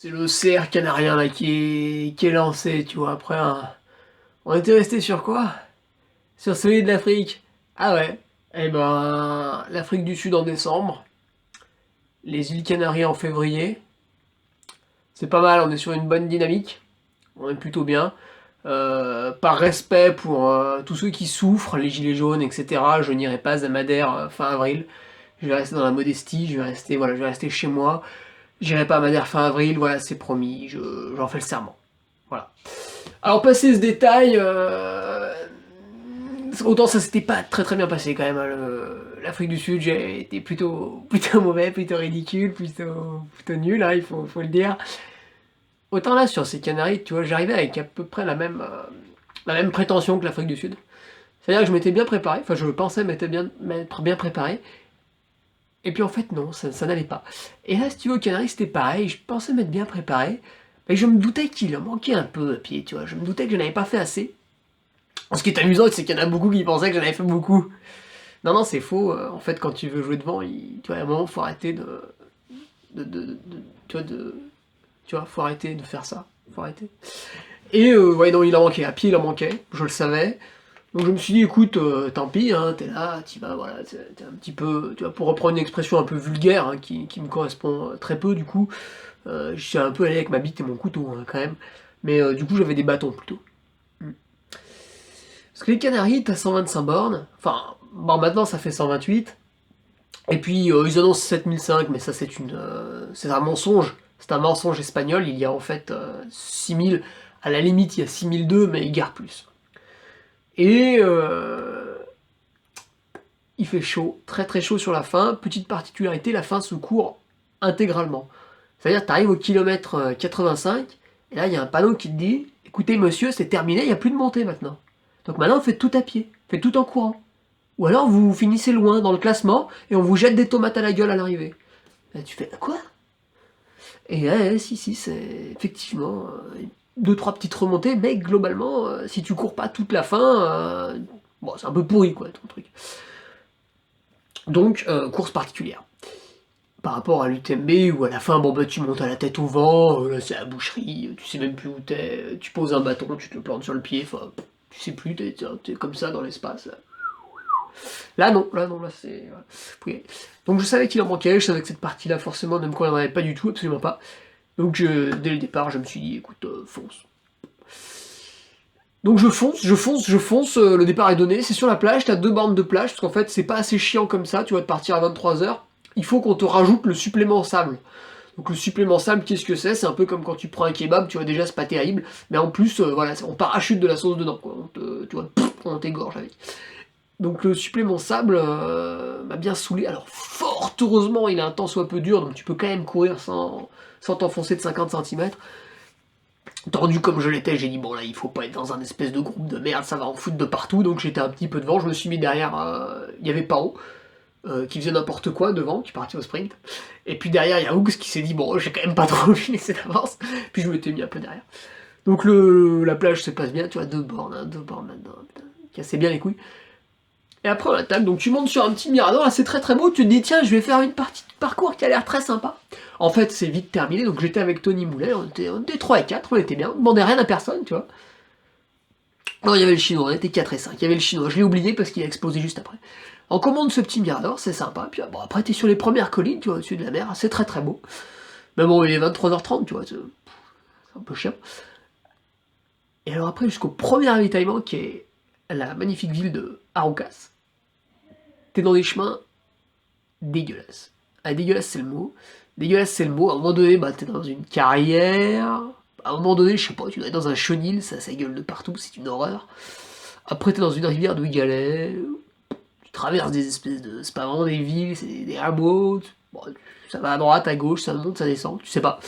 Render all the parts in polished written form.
C'est le cerf canarien là qui est lancé, tu vois, après on était resté sur quoi? Sur celui de l'Afrique. Ah ouais. Eh ben, l'Afrique du Sud en décembre, les îles Canaries en février. C'est pas mal, on est sur une bonne dynamique. On est plutôt bien. Par respect pour tous ceux qui souffrent, les gilets jaunes, etc., je n'irai pas à Madère fin avril. Je vais rester dans la modestie, je vais rester chez moi. J'irai pas à Madère fin avril, voilà, c'est promis, j'en fais le serment. Voilà. Alors, passé ce détail, autant ça s'était pas très très bien passé quand même. Hein, l'Afrique du Sud, j'ai été plutôt mauvais, plutôt ridicule, plutôt nul, hein, faut le dire. Autant là, sur ces Canaries, tu vois, j'arrivais avec à peu près la même prétention que l'Afrique du Sud. C'est-à-dire que je m'étais bien préparé, enfin je pensais m'être bien préparé, et puis en fait non, ça n'allait pas. Et là, si tu veux, aux Canaries, c'était pareil, je pensais m'être bien préparé, mais je me doutais qu'il en manquait un peu à pied, tu vois, je me doutais que je n'avais pas fait assez. Ce qui est amusant, c'est qu'il y en a beaucoup qui pensaient que j'en avais fait beaucoup. Non, non, c'est faux, en fait, quand tu veux jouer devant, tu vois, à un moment, faut arrêter tu vois, faut arrêter de faire ça, faut arrêter. Et ouais, non, il en manquait, à pied il en manquait, je le savais. Donc je me suis dit, écoute, tant pis, hein, t'es là, t'y vas, voilà, t'es un petit peu, tu vois, pour reprendre une expression un peu vulgaire, hein, qui me correspond très peu, du coup, je suis un peu allé avec ma bite et mon couteau, hein, quand même. Mais du coup, j'avais des bâtons, plutôt. Mm. Parce que les Canaries, t'as 125 bornes, enfin, bon, maintenant ça fait 128, et puis ils annoncent 7005, mais ça c'est un mensonge, c'est un mensonge espagnol, il y a en fait 6000, à la limite il y a 6002, mais ils gardent plus. Et il fait chaud, très très chaud sur la fin. Petite particularité, la fin se court intégralement. C'est-à-dire, tu arrives au kilomètre 85, et là, il y a un panneau qui te dit écoutez, monsieur, c'est terminé, il n'y a plus de montée maintenant. Donc maintenant, faites tout à pied, faites tout en courant. Ou alors, vous finissez loin dans le classement, et on vous jette des tomates à la gueule à l'arrivée. Là, tu fais quoi? Et ouais, si, c'est effectivement deux, trois petites remontées, mais globalement, si tu cours pas toute la fin, bon, c'est un peu pourri, quoi, ton truc. Donc, course particulière. Par rapport à l'UTMB, où à la fin, bon bah tu montes à la tête au vent, là c'est la boucherie, tu sais même plus où t'es, tu poses un bâton, tu te le plantes sur le pied, enfin, tu sais plus, t'es comme ça dans l'espace. Là c'est... voilà. Oui. Donc je savais qu'il en manquait, je savais que cette partie-là forcément ne me conviendrait pas du tout, absolument pas. Donc dès le départ, je me suis dit, écoute, fonce. Donc je fonce, le départ est donné, c'est sur la plage, t'as deux bornes de plage, parce qu'en fait c'est pas assez chiant comme ça, tu vas te partir à 23h, il faut qu'on te rajoute le supplément sable. Donc le supplément sable, qu'est-ce que c'est? C'est un peu comme quand tu prends un kebab, tu vois déjà c'est pas terrible, mais en plus, voilà, on parachute de la sauce dedans, quoi. Tu vois, on t'égorge avec. Donc le supplément sable m'a bien saoulé, alors fort heureusement il est un tant soit peu dur, donc tu peux quand même courir sans t'enfoncer de 50 cm. Tendu comme je l'étais, j'ai dit bon là il faut pas être dans un espèce de groupe de merde, ça va en foutre de partout, donc j'étais un petit peu devant, je me suis mis derrière, il y avait Paro, qui faisait n'importe quoi devant, qui partait au sprint, et puis derrière il y a Hooks qui s'est dit bon j'ai quand même pas trop envie de laisser d'avance, puis je m'étais mis un peu derrière. Donc la plage se passe bien, tu vois, deux bornes là-dedans, putain, cassez bien les couilles. Et après on attaque, donc tu montes sur un petit mirador, là c'est très très beau, tu te dis tiens je vais faire une partie de parcours qui a l'air très sympa. En fait c'est vite terminé, donc j'étais avec Tony Moulet, on était 3 et 4, on était bien, on demandait rien à personne, tu vois. Non, il y avait le chinois, on était 4 et 5, il y avait le chinois, je l'ai oublié parce qu'il a explosé juste après. On commande ce petit mirador, c'est sympa, puis bon après t'es sur les premières collines, tu vois, au-dessus de la mer, c'est très très beau. Mais bon il est 23h30, tu vois, c'est un peu chiant. Et alors après jusqu'au premier ravitaillement qui est la magnifique ville de Arucas, t'es dans des chemins dégueulasse. Ah, dégueulasse, c'est le mot. Dégueulasse, c'est le mot. À un moment donné, bah, t'es dans une carrière. À un moment donné, je sais pas, tu dois être dans un chenil, ça gueule de partout, c'est une horreur. Après, t'es dans une rivière de galets. Tu traverses des espèces de. C'est pas vraiment des villes, c'est des hameaux. Bon, ça va à droite, à gauche, ça monte, ça descend, tu sais pas.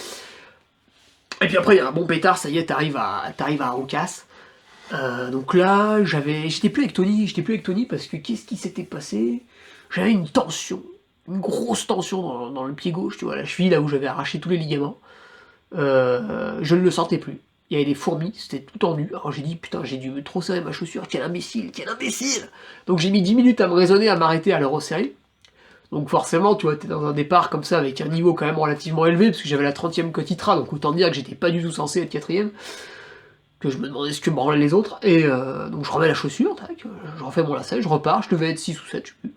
Et puis après, il y a un bon pétard, ça y est, t'arrives à Rocas. Donc là, j'étais plus avec Tony parce que qu'est-ce qui s'était passé? J'avais une tension, une grosse tension dans le pied gauche, tu vois, la cheville là où j'avais arraché tous les ligaments. Je ne le sentais plus. Il y avait des fourmis, c'était tout tendu. Alors j'ai dit putain, j'ai dû trop serrer ma chaussure, quel imbécile, quel imbécile. Donc j'ai mis 10 minutes à me raisonner, à m'arrêter, à le resserrer. Donc forcément, tu vois, t'es dans un départ comme ça, avec un niveau quand même relativement élevé, parce que j'avais la 30e Cotitra, donc autant dire que j'étais pas du tout censé être 4ème, que je me demandais ce que branlaient les autres, et donc je remets la chaussure, tac, je refais mon lacet, je repars, je devais être 6 ou 7, je sais plus.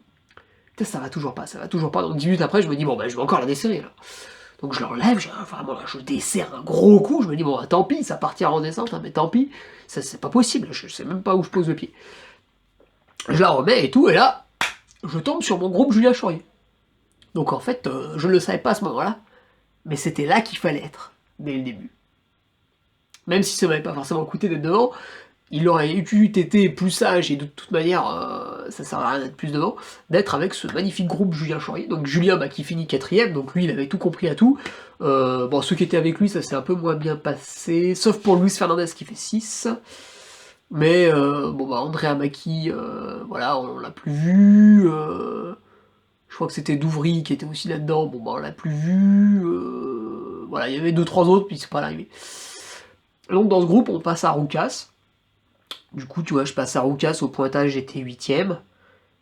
Putain, ça va toujours pas, donc 10 minutes après, je me dis, bon, bah, je vais encore la desserrer, là. Donc je l'enlève, vraiment, là, je desserre un gros coup, je me dis, bon, bah, tant pis, ça partira en descente, hein, mais tant pis, ça, c'est pas possible, je sais même pas où je pose le pied. Je la remets et tout, et là, je tombe sur mon groupe Julien Chaurier. Donc en fait, je ne le savais pas à ce moment-là, mais c'était là qu'il fallait être, dès le début. Même si ça m'avait pas forcément coûté d'être devant, il aurait été plus sage, et de toute manière, ça sert à rien d'être plus devant, d'être avec ce magnifique groupe Julien Chaurier. Donc Julien, bah, qui finit 4ème, donc lui, il avait tout compris à tout. Bon, ceux qui étaient avec lui, ça s'est un peu moins bien passé, sauf pour Luis Fernandez qui fait 6. Mais bon, bah, Andrea Maki, voilà, on l'a plus vu. Je crois que c'était Douvry qui était aussi là-dedans, bon, bah, on l'a plus vu. Voilà, il y avait 2-3 autres, puis c'est pas l'arrivée. Donc dans ce groupe, on passe à Roucas. Du coup, tu vois, je passe à Roucas, au pointage, j'étais 8ème.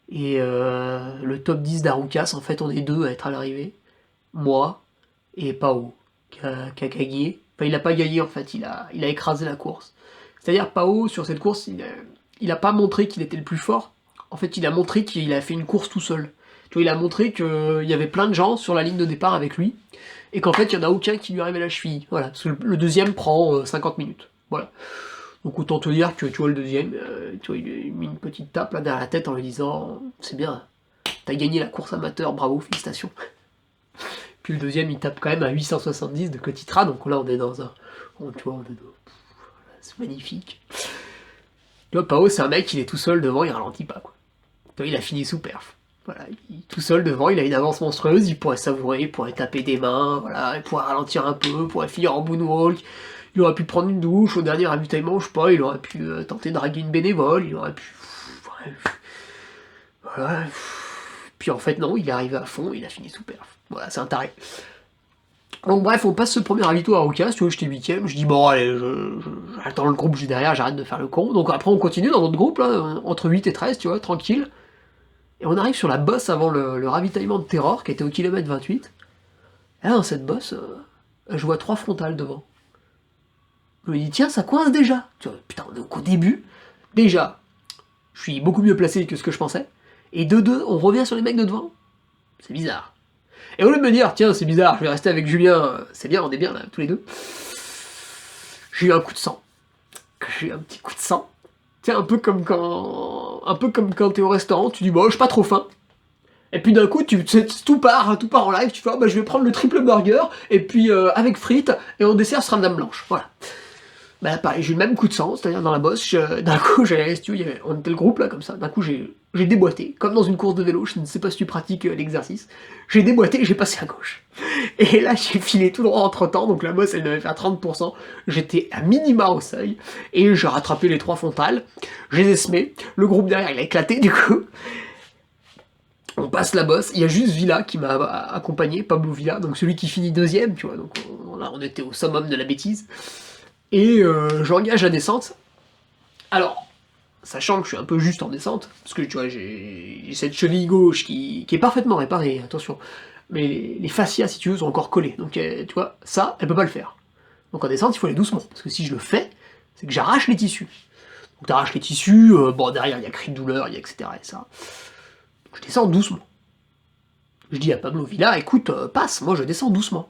Et le top 10 d'Aroucas, en fait, on est deux à être à l'arrivée. Moi et Pao, qui a gagné. Enfin, il a pas gagné, en fait, il a écrasé la course. C'est-à-dire, Pao, sur cette course, il a pas montré qu'il était le plus fort. En fait, il a montré qu'il a fait une course tout seul. Tu vois, il a montré qu'il y avait plein de gens sur la ligne de départ avec lui, et qu'en fait, il y en a aucun qui lui arrivait à la cheville. Voilà, parce que le deuxième prend 50 minutes. Voilà. Donc autant te dire que, tu vois, le deuxième, tu vois, il lui a mis une petite tape là derrière la tête en lui disant « C'est bien, t'as gagné la course amateur, bravo, félicitations ». Puis le deuxième, il tape quand même à 870 de Cotitra, donc là, on est dans un... Tu vois, c'est magnifique. Tu vois, Pao, c'est un mec, il est tout seul devant, il ralentit pas, quoi. Tu vois, il a fini sous perf. Voilà, il est tout seul devant, il a une avance monstrueuse, il pourrait savourer, il pourrait taper des mains, voilà, il pourrait ralentir un peu, il pourrait finir en moonwalk, il aurait pu prendre une douche, au dernier ravitaillement, je sais pas, il aurait pu tenter de draguer une bénévole, il aurait pu... Voilà. Puis en fait, non, il est arrivé à fond, il a fini sous perf. Voilà, c'est un taré. Donc bref, on passe ce premier ravito à Roucas, tu vois, j'étais 8ème, je dis bon allez, j'attends le groupe, j'ai derrière, j'arrête de faire le con. Donc après on continue dans notre groupe, là, entre 8 et 13, tu vois, tranquille. Et on arrive sur la bosse avant le ravitaillement de Terror, qui était au kilomètre 28. Et là, dans cette bosse, je vois 3 frontales devant. Je me dis, tiens, ça coince déjà. Tu vois, putain, donc au début, déjà, je suis beaucoup mieux placé que ce que je pensais. Et de deux, on revient sur les mecs de devant. C'est bizarre. Et au lieu de me dire, tiens, c'est bizarre, je vais rester avec Julien, c'est bien, on est bien là, tous les deux, j'ai eu un coup de sang. J'ai eu un petit coup de sang. Tu sais, un peu comme quand t'es au restaurant, tu dis, bon, je suis pas trop faim. Et puis d'un coup, tout part en live, tu fais, oh, bah, je vais prendre le triple burger, et puis avec frites, et en dessert, ce sera une dame blanche. Voilà. Bah là, pareil, j'ai eu le même coup de sang, c'est-à-dire dans la bosse, d'un coup, on était le groupe là, comme ça, d'un coup, j'ai déboîté, comme dans une course de vélo, je ne sais pas si tu pratiques l'exercice, j'ai déboîté et j'ai passé à gauche. Et là, j'ai filé tout droit entre temps, donc la bosse, elle devait faire 30%, j'étais à minima au seuil, et j'ai rattrapé les 3 frontales, je les ai semés, le groupe derrière, il a éclaté, du coup. On passe la bosse, il y a juste Villa qui m'a accompagné, Pablo Villa, donc celui qui finit deuxième, tu vois, donc là, on était au summum de la bêtise. Et j'engage la descente. Alors, sachant que je suis un peu juste en descente, parce que tu vois, j'ai cette cheville gauche qui est parfaitement réparée, attention, mais les fascias, si tu veux, sont encore collés. Donc, tu vois, ça, elle peut pas le faire. Donc en descente, il faut aller doucement, parce que si je le fais, c'est que j'arrache les tissus. Donc t'arraches les tissus, bon, derrière, il y a cri de douleur, il y a etc. et ça. Donc, je descends doucement. Je dis à Pablo Villa, écoute, passe, moi je descends doucement.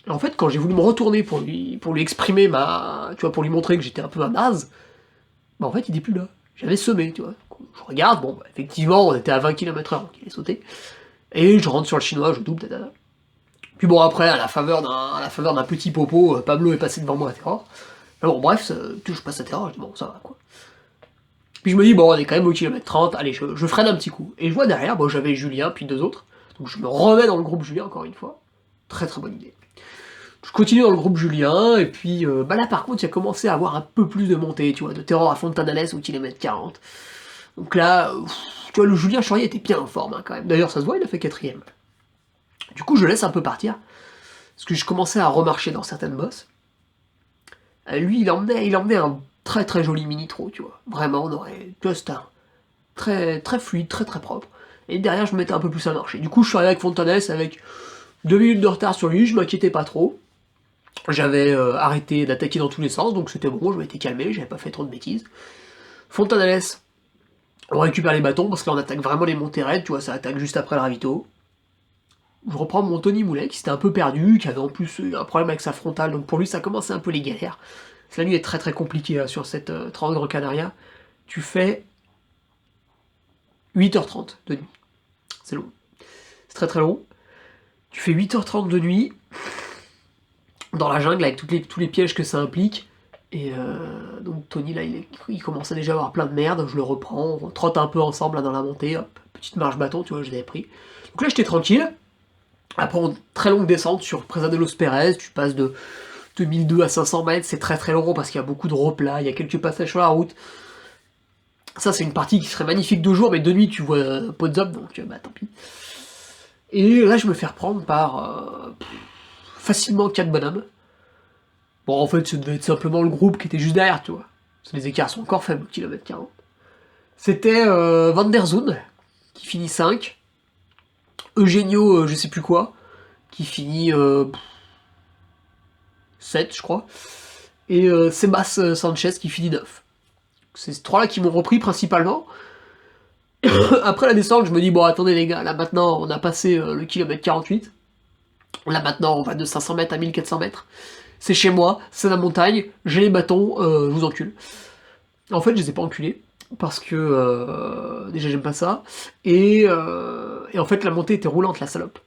En fait, quand j'ai voulu me retourner pour lui exprimer tu vois, pour lui montrer que j'étais un peu un naze, bah en fait, il était plus là. J'avais semé, tu vois. Je regarde, bon, bah, effectivement, on était à 20 km/h, donc il est sauté. Et je rentre sur le chinois, je double, tata. Puis bon, après, à la faveur d'un petit popo, Pablo est passé devant moi à Terror. Alors, bon, bref, je passe à Terror, je dis, bon, ça va, quoi. Puis je me dis, bon, on est quand même au kilomètre 30, allez, je freine un petit coup. Et je vois derrière, bon, j'avais Julien, puis 2 autres. Donc je me remets dans le groupe Julien, encore une fois. Très très bonne idée. Je continue dans le groupe Julien, et puis bah là par contre il a commencé à avoir un peu plus de montée, tu vois, de Terror à Fontanales au kilomètre 40. Donc là, tu vois, le Julien Chaurier était bien en forme hein, quand même. D'ailleurs ça se voit, il a fait 4ème. Du coup je laisse un peu partir, parce que je commençais à remarcher dans certaines bosses. Lui il emmenait un très joli mini-trot, tu vois. Vraiment, tu vois, c'était un très fluide, très propre. et derrière je me mettais un peu plus à marcher. Du coup je suis arrivé avec Fontanelles avec 2 minutes de retard sur lui, je m'inquiétais pas trop. J'avais arrêté d'attaquer dans tous les sens, donc c'était bon, je m'étais calmé, j'avais pas fait trop de bêtises. Fontanelles, on récupère les bâtons, parce que là on attaque vraiment les montées raides, tu vois, ça attaque juste après le ravito. Je reprends mon Tony Moulet, qui s'était un peu perdu, qui avait en plus eu un problème avec sa frontale, donc pour lui ça commençait un peu les galères. La nuit est très très compliquée là, sur cette 30 Gran Canaria. Tu fais 8h30 de nuit. C'est long. C'est très très long. Tu fais 8h30 de nuit, dans la jungle, avec tous les pièges que ça implique. Et donc Tony, là, il commence à déjà avoir plein de merde. Je le reprends, on trotte un peu ensemble là, dans la montée. Hop, petite marche bâton, tu vois, je l'avais pris. Donc là, j'étais tranquille. Après, une très longue descente sur Presa de los Pérez. Tu passes de 1002 à 500 mètres. C'est très très long parce qu'il y a beaucoup de replats. Il y a quelques passages sur la route. Ça, c'est une partie qui serait magnifique de jour, mais de nuit, tu vois Podzop, donc bah tant pis. Et là, je me fais reprendre par facilement 4 bonhommes. Bon, en fait, ça devait être simplement le groupe qui était juste derrière, tu vois. Parce que les écarts sont encore faibles, kilomètre 40. C'était Van der Zoon, qui finit 5. Eugenio, je sais plus quoi, qui finit 7, je crois. Et Sebas Sanchez, qui finit 9. C'est ces trois-là qui m'ont repris principalement. Après la descente, je me dis, bon, attendez les gars, là maintenant, on a passé le kilomètre 48. Là maintenant, on va de 500 mètres à 1400 mètres. C'est chez moi, c'est la montagne, j'ai les bâtons, je vous encule. En fait, je les ai pas enculés, parce que déjà j'aime pas ça, et en fait la montée était roulante, la salope.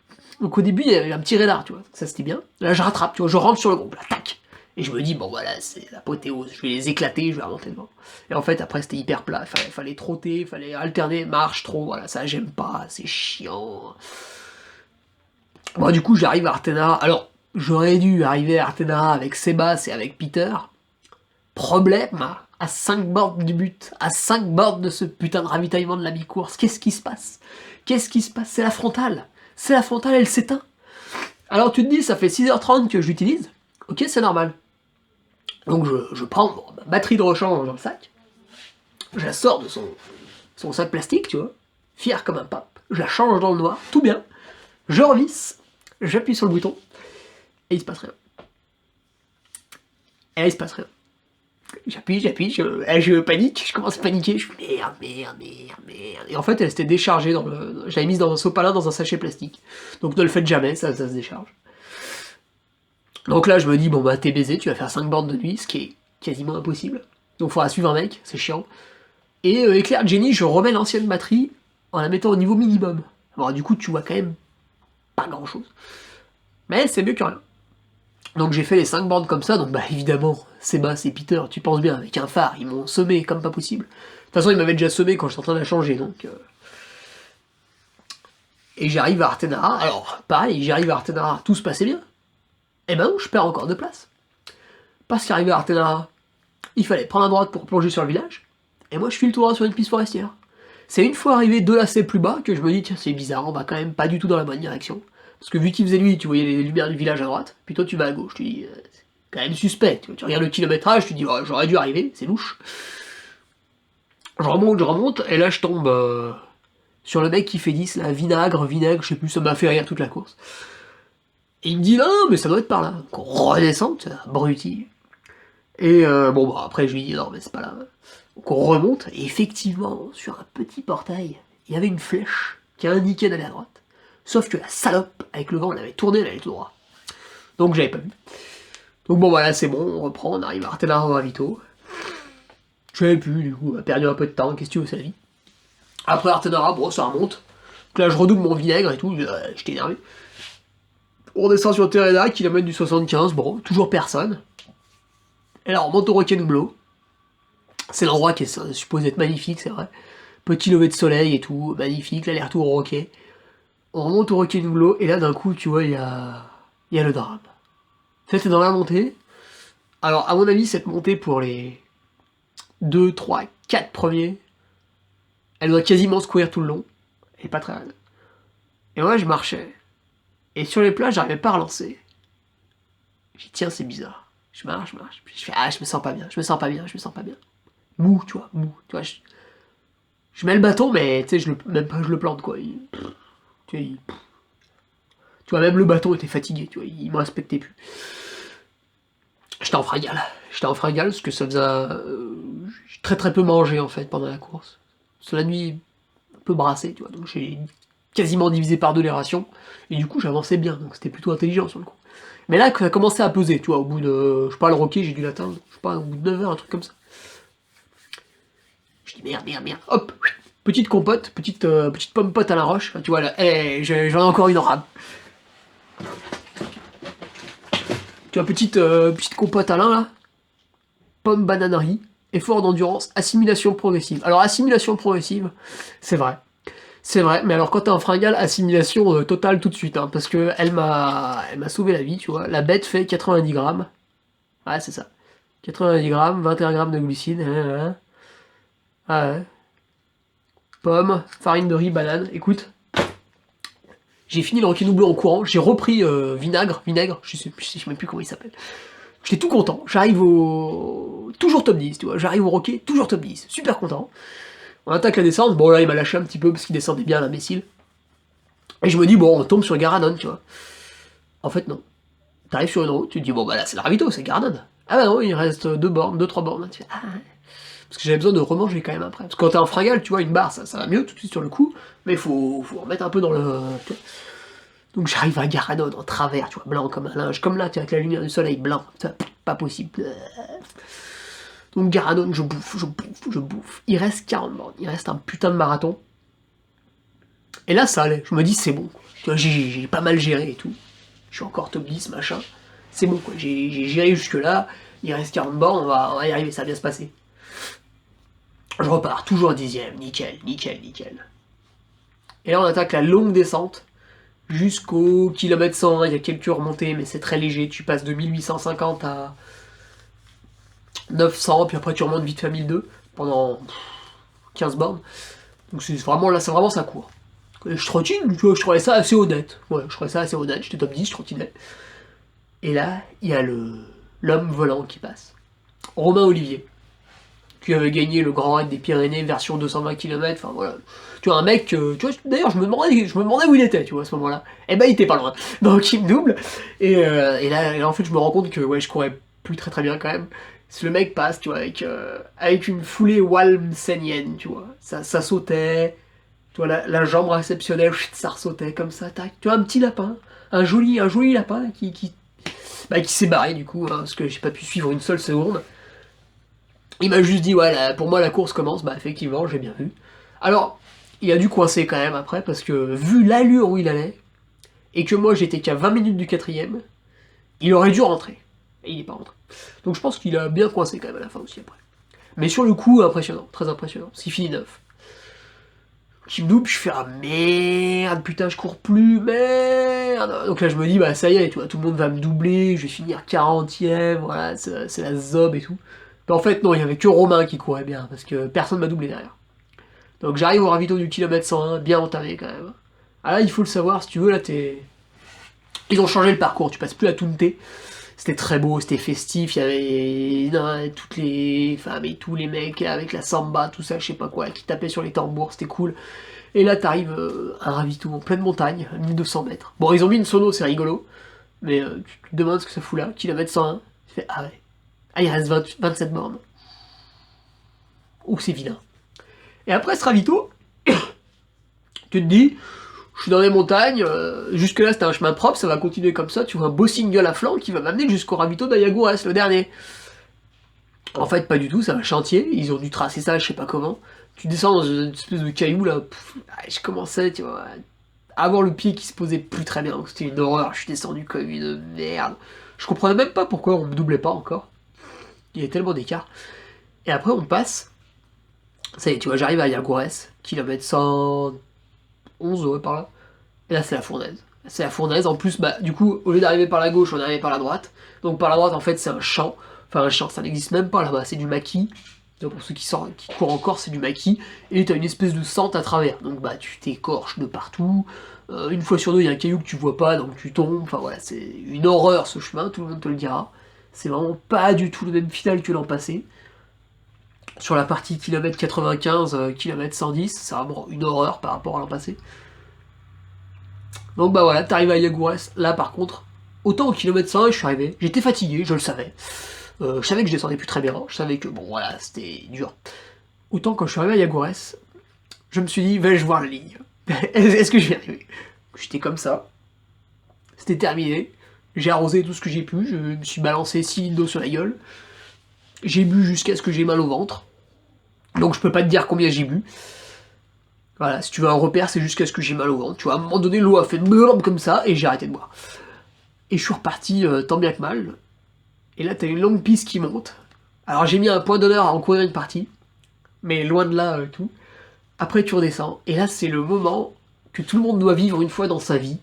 Donc au début, il y avait un petit radar, tu vois, ça c'était bien. Là je rattrape, tu vois, je rentre sur le groupe, là, tac. Et je me dis, bon voilà, c'est l'apothéose, je vais les éclater, je vais remonter devant. Et en fait, après c'était hyper plat, fallait trotter, fallait alterner, marche, trop, voilà, ça j'aime pas, c'est chiant. Bon, du coup, j'arrive à Artena. Alors, j'aurais dû arriver à Artena avec Sebas et avec Peter. Problème, à 5 bornes du but, à 5 bornes de ce putain de ravitaillement de la mi-course. Qu'est-ce qui se passe? Qu'est-ce qui se passe? C'est la frontale. C'est la frontale, elle s'éteint. Alors tu te dis, ça fait 6h30 que je l'utilise. Ok, c'est normal. Donc je prends ma batterie de rechange dans le sac. Je la sors de son sac plastique, tu vois. Fier comme un pape. Je la change dans le noir, tout bien. Je revisse. J'appuie sur le bouton. Et il se passe rien. Et là, il se passe rien. J'appuie, je panique, je commence à paniquer, je fais merde. Et en fait, elle s'était déchargée je l'avais mise dans un sopalin, dans un sachet plastique. Donc ne le faites jamais, ça se décharge. Donc là, je me dis, bon bah t'es baisé, tu vas faire 5 bornes de nuit, ce qui est quasiment impossible. Donc il faudra suivre un mec, c'est chiant. Et éclair Jenny, je remets l'ancienne batterie en la mettant au niveau minimum. Alors du coup, tu vois quand même pas grand chose. Mais c'est mieux que rien. Donc j'ai fait les 5 bornes comme ça, donc bah évidemment, Sébastien et Peter, tu penses bien, avec un phare, ils m'ont semé comme pas possible. De toute façon, ils m'avaient déjà semé quand j'étais en train de la changer, donc... Et j'arrive à Artenara, alors pareil, j'arrive à Artenara, tout se passait bien. Et ben non, je perds encore de place. Parce qu'arrivé à Artenara, il fallait prendre à droite pour plonger sur le village, et moi je file tout droit sur une piste forestière. C'est une fois arrivé 2 lacets plus bas que je me dis, tiens, c'est bizarre, on va quand même pas du tout dans la bonne direction. Parce que vu qu'il faisait nuit, tu voyais les lumières du village à droite, puis toi tu vas à gauche, tu dis, c'est quand même suspect. Tu regardes le kilométrage, tu dis, oh, j'aurais dû arriver, c'est louche. Je remonte, et là je tombe sur le mec qui fait 10, là, vinaigre, je sais plus, ça m'a fait rire toute la course. Et il me dit, non, mais ça doit être par là. Donc on redescend, abruti. Et bon, bah après je lui dis, non, mais c'est pas là. Donc on remonte, et effectivement, sur un petit portail, il y avait une flèche qui indiquait d'aller à droite. Sauf que la salope, avec le vent, elle avait tourné, elle allait tout droit. Donc j'avais pas vu. Donc bon voilà, c'est bon, on reprend, on arrive à Artenara au ravito. Je savais plus, du coup, on a perdu un peu de temps, qu'est-ce que tu veux, c'est la vie. Après Artenara, bon, ça remonte. Donc là, je redouble mon vinaigre et tout, j'étais énervé. On descend sur Tereda, kilomètre du 75, bon, toujours personne. Et là, on monte au Roquenblo. C'est l'endroit qui est supposé être magnifique, c'est vrai. Petit lever de soleil et tout, magnifique, l'aller-retour au Roquet. On remonte au Roquenblo, et là, d'un coup, tu vois, il y a le drame. Ça, c'est dans la montée. Alors, à mon avis, cette montée pour les 2, 3, 4 premiers, elle doit quasiment se courir tout le long. Elle est pas très raide. Et moi, je marchais. Et sur les plages, j'arrivais pas à relancer. J'ai dit, tiens, c'est bizarre. Je marche. Puis je fais, ah, je me sens pas bien. Mou, tu vois, mou. Tu vois, je Je mets le bâton, mais tu sais, même pas je le plante, quoi. Tu vois, tu vois, même le bâton était fatigué, tu vois, il me respectait plus. J'étais en fragale. J'étais en fragale parce que ça faisait... j'ai très très peu mangé, en fait, pendant la course. Parce que la nuit, un peu brassé, tu vois, donc j'ai quasiment divisé par deux les rations, et du coup j'avançais bien, donc c'était plutôt intelligent sur le coup. Mais là, ça commençait à peser, tu vois, au bout de... Je sais pas, le roquet, j'ai dû l'atteindre, je sais pas, au bout de 9 heures, un truc comme ça. Je dis merde, hop, petite compote, petite pomme pote à la roche, tu vois, là, j'en ai encore une en rame. Tu vois, petite compote à l'un, là, pomme bananerie, effort d'endurance, assimilation progressive. Alors, assimilation progressive, c'est vrai. C'est vrai, mais alors quand t'es en fringale, assimilation totale tout de suite, hein, parce que elle m'a sauvé la vie, tu vois. La bête fait 90 grammes. Ouais, c'est ça. 90 grammes, 21 grammes de glucides. Ah ouais. Pommes, farine de riz, banane. Écoute, j'ai fini le requin doublé en courant, j'ai repris vinaigre, je sais même plus comment il s'appelle. J'étais tout content, j'arrive au... Toujours top 10, tu vois, j'arrive au roquet, toujours top 10, super content. On attaque la descente, bon là il m'a lâché un petit peu parce qu'il descendait bien l'imbécile. Et je me dis, bon, on tombe sur Garanon, tu vois. En fait, non. T'arrives sur une route, tu te dis, bon, bah là, c'est le ravito, c'est Garanon. Ah bah non, il reste 3 bornes. Tu fais, ah, ouais. Parce que j'avais besoin de remanger quand même après. Parce que quand t'es en fringale, tu vois, une barre, ça va mieux tout de suite sur le coup, mais faut remettre un peu dans le... tu vois. Donc j'arrive à Garanon en travers, tu vois, blanc comme un linge, comme là, tu vois, avec la lumière du soleil, blanc, pas possible. Donc Garanon, je bouffe. Il reste 40 bornes, il reste un putain de marathon. Et là, ça allait, je me dis, c'est bon. Tu vois, j'ai pas mal géré et tout. Je suis encore top 10, machin. C'est bon, quoi. J'ai géré jusque-là. Il reste 40 bornes, on va y arriver, ça va bien se passer. Je repars, toujours 10ème, nickel. Et là, on attaque la longue descente jusqu'au kilomètre 101. Il y a quelques remontées, mais c'est très léger. Tu passes de 1850 à 900, puis après tu remontes vite fait à 1002 pendant 15 bornes. Donc c'est vraiment ça court. Et je trottine, tu vois, je trouvais ça assez honnête. Ouais, je trouvais ça assez honnête, j'étais top 10, je trottinais. Et là, il y a l'homme volant qui passe. Romain Olivier, qui avait gagné le Grand Raid des Pyrénées, version 220 km, enfin voilà. Tu vois, un mec, tu vois, d'ailleurs, je me demandais où il était, tu vois, à ce moment-là. Et ben, il était pas loin. Donc, il me double. Et là, en fait, je me rends compte que, ouais, je courais plus très bien quand même. Si le mec passe, tu vois, avec une foulée walmsenienne, tu vois. Ça sautait, tu vois, la jambe réceptionnelle, ça ressautait comme ça, tac. Tu vois, un petit lapin, un joli lapin qui s'est barré du coup, hein, parce que j'ai pas pu suivre une seule seconde. Il m'a juste dit, ouais, pour moi la course commence, bah effectivement, j'ai bien vu. Alors, il a dû coincer quand même après, parce que vu l'allure où il allait, et que moi j'étais qu'à 20 minutes du quatrième, il aurait dû rentrer. Et il n'est pas rentré. Donc je pense qu'il a bien coincé quand même à la fin aussi après. Mais sur le coup, impressionnant, très impressionnant, parce qu'il finit 9. Qui me double, je fais ah merde, putain, je cours plus, merde. Donc là, je me dis, bah ça y est, tu vois, tout le monde va me doubler, je vais finir 40ème, voilà, c'est la zob et tout. Mais en fait, non, il y avait que Romain qui courait bien, parce que personne m'a doublé derrière. Donc j'arrive au ravito du kilomètre 101, bien entamé quand même. Ah là, il faut le savoir, si tu veux, là, ils ont changé le parcours, tu passes plus à Tunté. C'était très beau, c'était festif, il y avait toutes les femmes et tous les mecs avec la samba, tout ça, je sais pas quoi, qui tapaient sur les tambours, c'était cool. Et là, t'arrives à un ravito en pleine montagne, à 1200 mètres. Bon, ils ont mis une sono, c'est rigolo, mais tu te demandes ce que ça fout là, kilomètre 101. Tu fais, ah ouais. Ah, il reste 27 bornes. Oh, c'est vilain. Et après ce ravito, tu te dis, je suis dans les montagnes, jusque-là c'était un chemin propre, ça va continuer comme ça, tu vois un beau single à flanc qui va m'amener jusqu'au ravito d'Ayagourès, le dernier. En fait, pas du tout, c'est un chantier, ils ont dû tracer ça, je sais pas comment. Tu descends dans une espèce de caillou là, je commençais, tu vois, à avoir le pied qui se posait plus très bien, donc c'était une horreur, je suis descendu comme une merde. Je comprenais même pas pourquoi on me doublait pas encore. Il y avait tellement d'écart. Et après on passe, ça y est, tu vois, j'arrive à Ayagourès, kilomètre 111, ouais, par là. Et là, c'est la fournaise. C'est la fournaise. En plus, bah, du coup, au lieu d'arriver par la gauche, on est arrivé par la droite. Donc, par la droite, en fait, c'est un champ. Enfin, un champ, ça n'existe même pas là-bas. C'est du maquis. Donc, pour ceux qui courent encore, c'est du maquis. Et t'as une espèce de sente à travers. Donc, bah, tu t'écorches de partout. Une fois sur deux, il y a un caillou que tu vois pas, donc tu tombes. Enfin, voilà, c'est une horreur ce chemin, tout le monde te le dira. C'est vraiment pas du tout le même final que l'an passé. Sur la partie kilomètre 95, kilomètre 110, c'est vraiment une horreur par rapport à l'an passé. Donc bah voilà, t'arrives à Yagourès, là par contre, autant au kilomètre 101 je suis arrivé, j'étais fatigué, je le savais. Je savais que je descendais plus très bien, je savais que bon voilà, c'était dur. Autant quand je suis arrivé à Yagourès, je me suis dit, vais-je voir la ligne? Est-ce que je vais arriver? J'étais comme ça, c'était terminé, j'ai arrosé tout ce que j'ai pu, je me suis balancé 6 litres d'eau sur la gueule, j'ai bu jusqu'à ce que j'ai mal au ventre, donc je peux pas te dire combien j'ai bu. Voilà, si tu veux un repère, c'est jusqu'à ce que j'ai mal au ventre. Tu vois, à un moment donné, l'eau a fait blurb comme ça, et j'ai arrêté de boire. Et je suis reparti tant bien que mal. Et là, t'as une longue piste qui monte. Alors j'ai mis un point d'honneur à en courir une partie, mais loin de là tout. Après, tu redescends, et là, c'est le moment que tout le monde doit vivre une fois dans sa vie.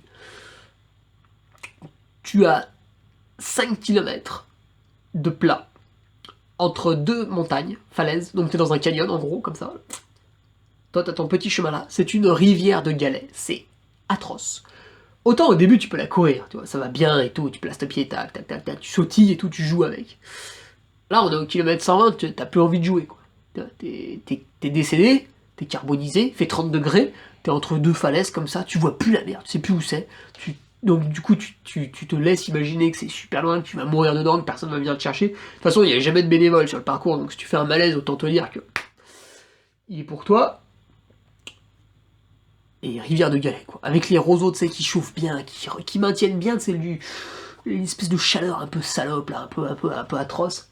Tu as 5 kilomètres de plat entre deux montagnes, falaises, donc t'es dans un canyon en gros, comme ça. Toi, t'as ton petit chemin là, c'est une rivière de galets, c'est atroce. Autant au début tu peux la courir, tu vois, ça va bien et tout, tu places tes pieds, tac, tac, tac, tac, tu sautilles et tout, tu joues avec. Là, on est au kilomètre 120, t'as plus envie de jouer, quoi. T'es décédé, t'es carbonisé, fait 30 degrés, t'es entre deux falaises comme ça, tu vois plus la mer, tu sais plus où c'est. Donc du coup, tu te laisses imaginer que c'est super loin, que tu vas mourir dedans, que personne va venir te chercher. De toute façon, il n'y a jamais de bénévole sur le parcours, donc si tu fais un malaise, autant te dire que il est pour toi. Et rivière de galets, quoi. Avec les roseaux, tu sais, qui chauffent bien, qui maintiennent bien, tu sais, une espèce de chaleur un peu salope, là, un peu atroce.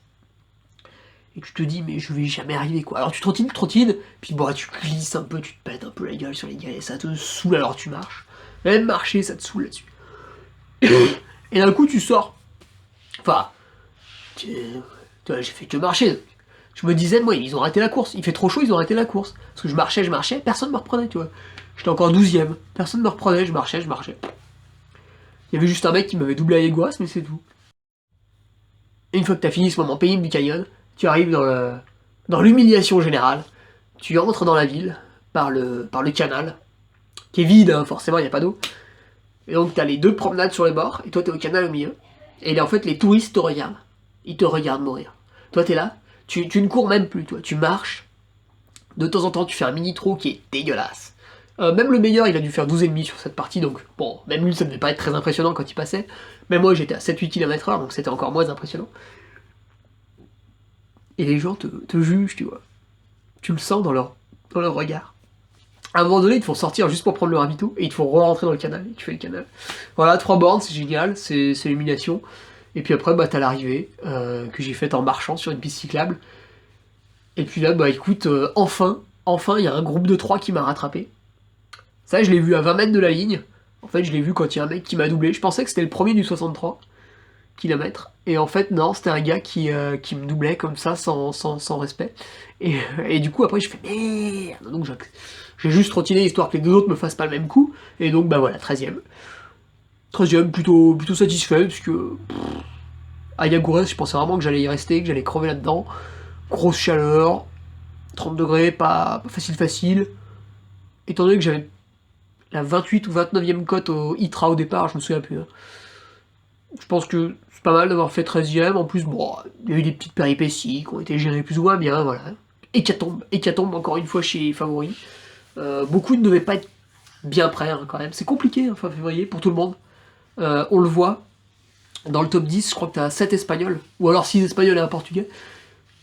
Et tu te dis, mais je vais jamais arriver, quoi. Alors tu trottines, puis bon, tu glisses un peu, tu te pètes un peu la gueule sur les galets, ça te saoule alors tu marches. Même marcher, ça te saoule là-dessus. Et d'un coup, tu sors. Enfin, tu vois, j'ai fait que marcher. Je me disais, moi, ils ont arrêté la course. Il fait trop chaud, ils ont arrêté la course. Parce que je marchais, personne me reprenait, tu vois. J'étais encore 12ème. Personne me reprenait, je marchais. Il y avait juste un mec qui m'avait doublé à Yeguas, mais c'est tout. Et une fois que t'as fini ce moment pénible du canyon, tu arrives dans l'humiliation générale. Tu entres dans la ville par le canal, qui est vide, hein, forcément, il n'y a pas d'eau. Et donc t'as les deux promenades sur les bords, et toi t'es au canal au milieu. Et là, en fait, les touristes te regardent. Ils te regardent mourir. Toi, t'es là, tu ne cours même plus, toi. Tu marches. De temps en temps, tu fais un mini-trou qui est dégueulasse. Même le meilleur, il a dû faire 12,5 sur cette partie, donc bon, même lui, ça devait pas être très impressionnant quand il passait. Même moi, j'étais à 7-8 km/h, donc c'était encore moins impressionnant. Et les gens te jugent, tu vois. Tu le sens dans leur regard. À un moment donné, ils te font sortir juste pour prendre le ravito, et ils te font re-rentrer dans le canal, et tu fais le canal. Voilà, 3 bornes, c'est génial, c'est l'humiliation. Et puis après, bah, t'as l'arrivée, que j'ai faite en marchant sur une piste cyclable. Et puis là, bah écoute, enfin, il y a un groupe de 3 qui m'a rattrapé. Ça, je l'ai vu à 20 mètres de la ligne. En fait, je l'ai vu quand il y a un mec qui m'a doublé. Je pensais que c'était le premier du 63 km. Et en fait, non, c'était un gars qui me doublait comme ça, sans respect. Et du coup, après, je fais merde. Donc, j'ai juste trottiné histoire que les deux autres me fassent pas le même coup. Et donc, bah voilà, 13ème. 13ème, plutôt satisfait, parce que à Yagourès, je pensais vraiment que j'allais y rester, que j'allais crever là-dedans. Grosse chaleur, 30 degrés, pas facile. Étant donné que j'avais la 28 ou 29e cote au ITRA au départ, je me souviens plus. Hein. Je pense que c'est pas mal d'avoir fait 13ème. En plus, bon, il y a eu des petites péripéties qui ont été gérées plus ou moins bien, voilà. Hécatombe encore une fois chez les favoris. Beaucoup ne devaient pas être bien prêts hein, quand même. C'est compliqué, hein, fin février, pour tout le monde. On le voit. Dans le top 10, je crois que t'as 7 Espagnols, ou alors 6 Espagnols et un Portugais.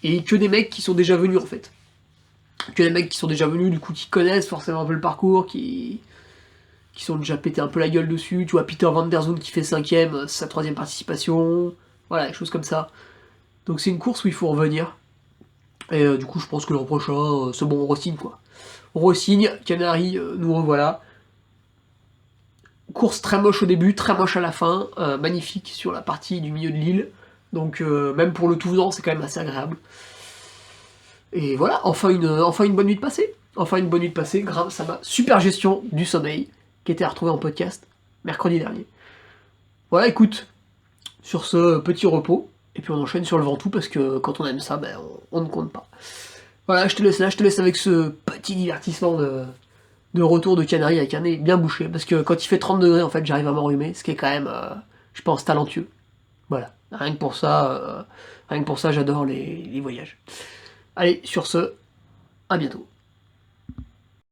Et que des mecs qui sont déjà venus en fait. Que des mecs qui sont déjà venus, du coup, qui connaissent forcément un peu le parcours, qui sont déjà pété un peu la gueule dessus. Tu vois, Peter Van Der Zoon qui fait 5ème, sa 3ème participation. Voilà, des choses comme ça. Donc c'est une course où il faut revenir. Et du coup, je pense que l'an prochain, c'est bon, on re-signe quoi. On re-signe, Canary, nous revoilà. Course très moche au début, très moche à la fin, magnifique sur la partie du milieu de l'île. Donc même pour le tout venant, c'est quand même assez agréable. Et voilà, enfin une bonne nuit de passée. Enfin une bonne nuit de passée grâce à ma super gestion du sommeil, qui était à retrouver en podcast mercredi dernier. Voilà, écoute, sur ce petit repos, et puis on enchaîne sur le Ventoux, parce que quand on aime ça, ben, on ne compte pas. Voilà, je te laisse là, je te laisse avec ce petit divertissement de retour de Canaries avec un nez bien bouché, parce que quand il fait 30 degrés, en fait, j'arrive à m'enrhumer, ce qui est quand même, je pense, talentueux. Voilà, rien que pour ça, j'adore les voyages. Allez, sur ce, à bientôt.